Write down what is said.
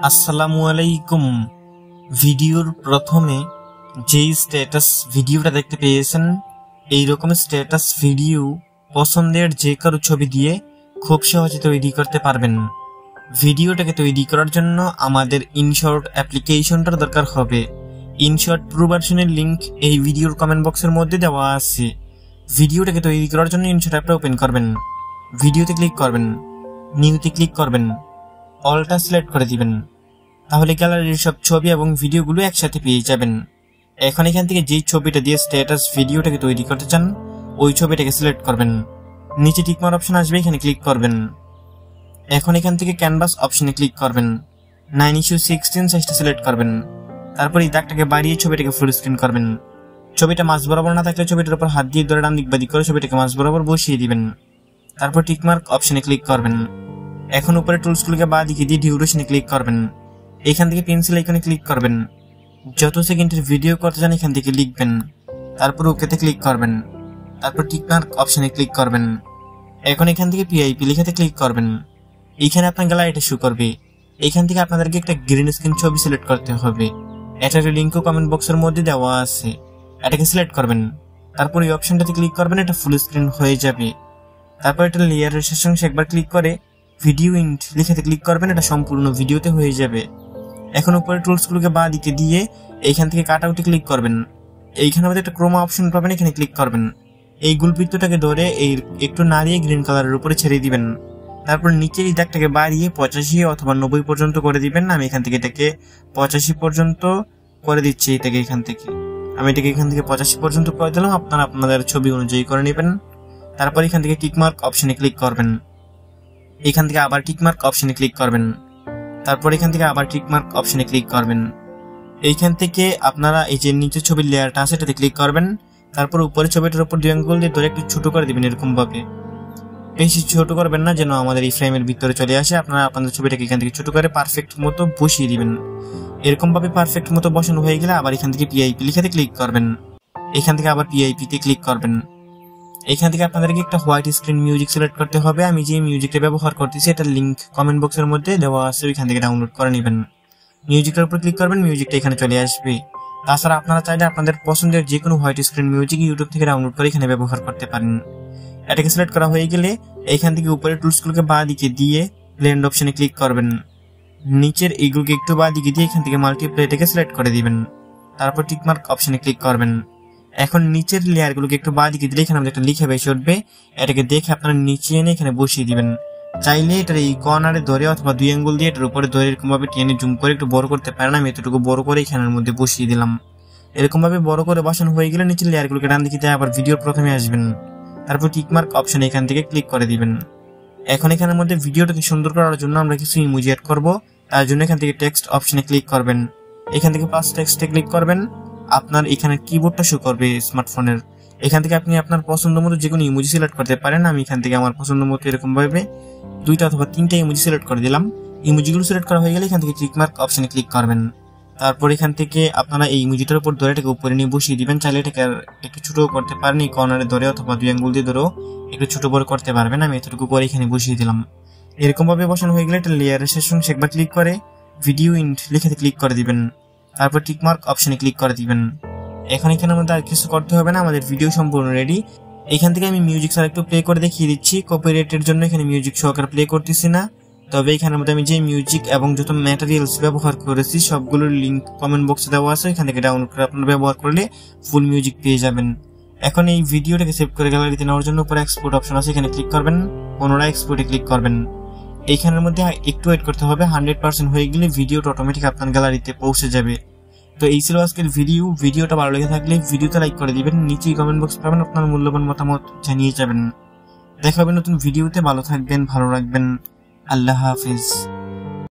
আসসালামু আলাইকুম। ভিডিওর প্রথমে যেই স্ট্যাটাস ভিডিওটা দেখতে পেয়েছেন, এই রকম স্ট্যাটাস ভিডিও পছন্দের যে কারো ছবি দিয়ে খুব সহজে তৈরি করতে পারবেন। ভিডিওটাকে তৈরি করার জন্য আমাদের ইনশর্ট অ্যাপ্লিকেশনটার দরকার হবে। ইনশর্ট প্রো ভার্সনের লিংক এই ভিডিওর কমেন্ট বক্সের মধ্যে দেওয়া আছে। ভিডিওটাকে তৈরি করার জন্য ইনশর্ট অ্যাপটা ওপেন করবেন, ভিডিওতে ক্লিক করবেন, নিউতে ক্লিক করবেন, অলটা সিলেক্ট করে দিবেন। তাহলে গ্যালারির সব ছবি এবং ভিডিওগুলো একসাথে পেয়ে যাবেন। এখন এখান থেকে যেই ছবিটা দিয়ে স্ট্যাটাস ভিডিওটাকে তৈরি করতে চান ওই ছবিটাকে সিলেক্ট করবেন। নিচে টিকমার্ক অপশন আসবে, এখানে ক্লিক করবেন। এখন এখান থেকে ক্যানভাস অপশনে ক্লিক করবেন, 9:16 সাইজটা সিলেক্ট করবেন। তারপর এই দাগটাকে বাড়িয়ে ছবিটাকে ফুল স্ক্রিন করবেন। ছবিটা মাঝ বরাবর না থাকলে ছবিটার উপর হাত দিয়ে ধরে ডান দিক বাদিক করে ছবিটাকে মাঝ বরাবর বসিয়ে দিবেন। তারপর টিকমার্ক অপশনে ক্লিক করবেন। এখন উপরে টুলসগুলোকে বাঁ দিকে দিয়ে ডিউরেশনে ক্লিক করবেন। এখান থেকে পেন্সিল আইকনে ক্লিক করবেন। যত সেকেন্ডের ভিডিও করতে চান এখান থেকে লিখবেন, তারপর ওকেতে ক্লিক করবেন। তারপর টিকমার্ক অপশনে ক্লিক করবেন। এখন এখান থেকে পিআইপি লেখাতে ক্লিক করবেন। এইখানে আপনার গ্যালারিটা শো করবে। এখান থেকে আপনাদেরকে একটা গ্রিন স্ক্রিন ছবি সিলেক্ট করতে হবে। এটার লিঙ্কও কমেন্ট বক্সের মধ্যে দেওয়া আছে, এটাকে সিলেক্ট করবেন। তারপর এই অপশনটাতে ক্লিক করবেন, এটা ফুল স্ক্রিন হয়ে যাবে। তারপর এটা লেয়ারের শেষ অংশে একবার ক্লিক করে ভিডিও ইন্ট লেখাতে ক্লিক করবেন, এটা সম্পূর্ণ ভিডিওতে হয়ে যাবে। এখন উপরে টুলসগুলোকে বাঁ দিকে দিয়ে এইখান থেকে কাট আউটে ক্লিক করবেন। এইখানে আমাদের একটা ক্রোমা অপশন পাবেন, এখানে ক্লিক করবেন। এই গুলবৃত্তটাকে ধরে এই একটু নাড়িয়ে গ্রিন কালারের উপরে ছেড়ে দিবেন। তারপর নিচে এই দাগটাকে বাড়িয়ে 85 অথবা 90 পর্যন্ত করে দিবেন। আমি এখান থেকে এটাকে 85 পর্যন্ত করে দিচ্ছি। এটাকে এখান থেকে 85 পর্যন্ত করে দিলাম। আপনারা আপনাদের ছবি অনুযায়ী করে নেবেন। তারপর এখান থেকে টিকমার্ক অপশনে ক্লিক করবেন। এখান থেকে আবার টিকমার্ক অপশনে ক্লিক করবেন। তারপর এখান থেকে আবার টিকমার্ক অপশনে ক্লিক করবেন। এইখান থেকে আপনারা এই যে নিচে ছবির লেয়ারটা আছে এটাতে ক্লিক করবেন। তারপর উপরে ছবিটার উপর দুই আঙ্গুল দিয়ে ধরে একটু ছোট করে দিবেন, এরকম ভাবে। বেশি ছোট করবেন না, যেন আমাদের এই ফ্রেমের ভিতরে চলে আসে। আপনারা আপনাদের ছবিটাকে এখান থেকে ছোট করে পারফেক্ট মতো বসিয়ে দিবেন। এরকম ভাবে পারফেক্ট মতো বসানো হয়ে গেলে আবার এখান থেকে পিআইপি লেখাতে ক্লিক করবেন। এখান থেকে আবার পিআইপি তে ক্লিক করবেন। এখান থেকে আপনাদেরকে একটা হোয়াইট স্ক্রিন মিউজিক সিলেক্ট করতে হবে। আমি যে মিউজিকটা ব্যবহার করতেছি এটার লিংক কমেন্ট বক্সের মধ্যে দেওয়া আছে, ওইখান থেকে ডাউনলোড করে নেবেন। মিউজিকের উপর ক্লিক করবেন, মিউজিকটা এখানে চলে আসবে। তাছাড়া আপনারা চাইলে আপনাদের পছন্দের যে কোনো হোয়াইট স্ক্রিন মিউজিক ইউটিউব থেকে ডাউনলোড করে এখানে ব্যবহার করতে পারেন। এটাকে সিলেক্ট করা হয়ে গেলে এখান থেকে উপরে টুলসগুলোকে বাঁ দিকে দিয়ে ব্লেন্ড অপশনে ক্লিক করবেন। নিচের এইগুলোকে একটু বাঁ দিকে দিয়ে এখান থেকে মাল্টিপ্লাইটাকে সিলেক্ট করে দিবেন। তারপর টিকমার্ক অপশনে ক্লিক করবেন। এখন নিচের লেয়ারগুলোকে একটু বাঁ দিকে দিলে এখানে আমাদের একটা লিখে বেশি উঠবে, এটাকে দেখে আপনারা নিচে এনে এখানে বসিয়ে দিবেন। চাইলে এটার এই কর্নারে ধরে অথবা দুই আঙ্গুল দিয়ে এটার উপরে ধরে এরকম ভাবে টেনে জুম করে একটু বড় করতে পারেন। আমি এতটুকু বড় করে এখানের মধ্যে বসিয়ে দিলাম। এরকম ভাবে বড় করে বসানো হয়ে গেলে নিচের লেয়ারগুলোকে ডান দিকে দিয়ে আবার ভিডিওর প্রথমে আসবেন। তারপর টিকমার্ক অপশন এখান থেকে ক্লিক করে দিবেন। এখন এখানের মধ্যে ভিডিওটাকে সুন্দর করার জন্য আমরা কিছু ইমোজি অ্যাড করব। তার জন্য এখান থেকে টেক্সট অপশনে ক্লিক করবেন। এখান থেকে প্লাস টেক্সটে ক্লিক করবেন। আপনার এখানে কিবোর্ডটা শো করবে স্মার্টফোনের। এখান থেকে আপনি আপনার পছন্দ মতো যে কোনো ইমোজি সিলেক্ট করতে পারেন। আমি এখান থেকে আমার পছন্দ মতো এরকম ভাবে 2টা অথবা 3টা ইমোজি সিলেক্ট করে দিলাম। ইমোজিগুলো সিলেক্ট করা হয়ে গেলে এখান থেকে টিকমার্ক অপশনে ক্লিক করবেন। তারপর এখান থেকে আপনারা এই ইমোজিটার উপর ধরে এটাকে উপরে নিয়ে বসিয়ে দিবেন। চাইলে এটাকে একটু ছোট করতে পারেন, এই কর্নারে ধরে অথবা দুই আঙ্গুল দিয়ে ধরেও একটু ছোট বড় করতে পারবেন। আমি এতটুকু করে এখানে বসিয়ে দিলাম। এরকম ভাবে বসানো হয়ে গেলে এটা লেয়ারের শেষ অংশে একবার ক্লিক করে ভিডিও ইন্ট লেখাতে ক্লিক করে দিবেন। তারপর টিকমার্ক অপশনে ক্লিক করে দিবেন। এখন এখানে আমাদের আর কিছু করতে হবে না, আমাদের ভিডিও সম্পূর্ণ রেডি। এখান থেকে আমি মিউজিক স্যার একটু প্লে করে দেখিয়ে দিচ্ছি। কপিরাইটের জন্য এখানে মিউজিক সহকারে প্লে করতেছি না, তবে এখানের মধ্যে আমি যে মিউজিক এবং যত ম্যাটেরিয়ালস ব্যবহার করেছি সবগুলোর লিংক কমেন্ট বক্সে দেওয়া আছে, এখান থেকে ডাউনলোড করে আপনারা ব্যবহার করলে ফুল মিউজিক পেয়ে যাবেন। এখন এই ভিডিওটাকে সেভ করে গ্যালারিতে নেওয়ার জন্য উপরে এক্সপোর্ট অপশন আছে, এখানে ক্লিক করবেন, পুনরায় এক্সপোর্টে ক্লিক করবেন। এইখানের মধ্যে একটু ওয়েট করতে হবে, 100% হয়ে গেলে ভিডিওটা অটোমেটিক আপনার গ্যালারিতে পৌঁছে যাবে। তো এই ছিল আজকের ভিডিওটা ভালো লেগে থাকলে ভিডিওতে লাইক করে দিবেন, নিচেই কমেন্ট বক্স পাবেন, আপনার মূল্যবান মতামত জানিয়ে যাবেন। দেখা হবে নতুন ভিডিওতে। ভালো থাকবেন, ভালো রাখবেন। আল্লাহ হাফিজ।